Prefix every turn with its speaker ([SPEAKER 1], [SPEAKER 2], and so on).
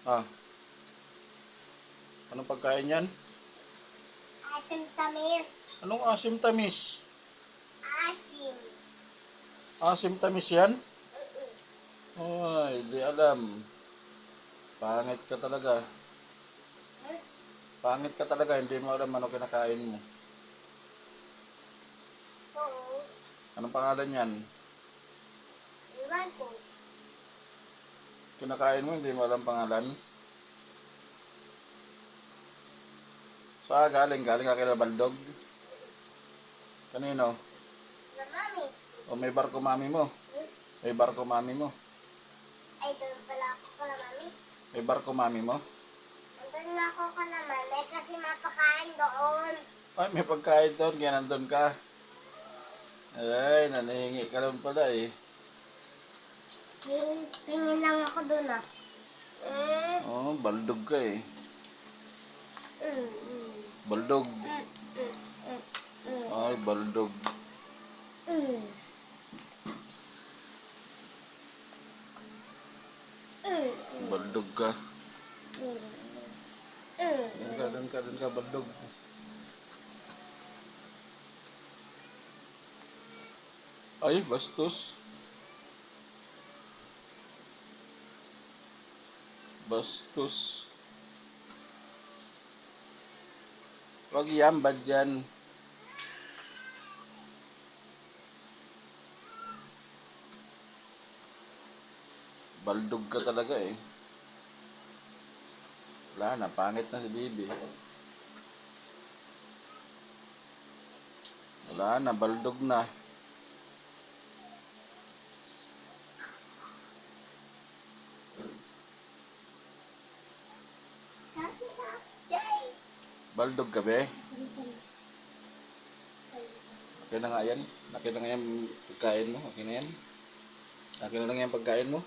[SPEAKER 1] Ah, anong pagkain yan?
[SPEAKER 2] Asim tamis.
[SPEAKER 1] Anong asim tamis?
[SPEAKER 2] Asim.
[SPEAKER 1] Asim tamis yan? Ay, di alam. Pangit ka talaga. Pangit ka talaga, hindi mo alam ano kinakain mo.
[SPEAKER 2] Oo.
[SPEAKER 1] Anong pangalan yan?
[SPEAKER 2] Iwan ko.
[SPEAKER 1] Kinakain mo, hindi mo alam pangalan? Saan galing? Galing ka kila Baldog? Kanino?
[SPEAKER 2] Na mami.
[SPEAKER 1] O may barko mami mo? May barko mami mo?
[SPEAKER 2] Ay, doon pala ako kala mami.
[SPEAKER 1] May barko mami mo?
[SPEAKER 2] Doon na ako kala mami kasi mapakain doon.
[SPEAKER 1] Ay, may pagkain doon, kaya nandun ka. Ay, nanahingi ka lang pala eh.
[SPEAKER 2] Pingin lang ako doon ah.
[SPEAKER 1] Oh, baldog ka eh.
[SPEAKER 2] Mm, mm,
[SPEAKER 1] Baldog.
[SPEAKER 2] mm, mm, mm, mm,
[SPEAKER 1] Ay, baldog.
[SPEAKER 2] mm.
[SPEAKER 1] Baldog ka.
[SPEAKER 2] Mm.
[SPEAKER 1] Doon ka, baldog. Ay, bastos. Bastos. Wag yan, bad yan. Baldog ka talaga eh. Wala na, pangit na si Bibi. Wala na, baldog na.
[SPEAKER 2] Happy Saturdays.
[SPEAKER 1] Baldog ka be? Okay na nga yan. Okay na nga yan pagkain mo. Okay na yan. Okay na lang yan pagkain mo.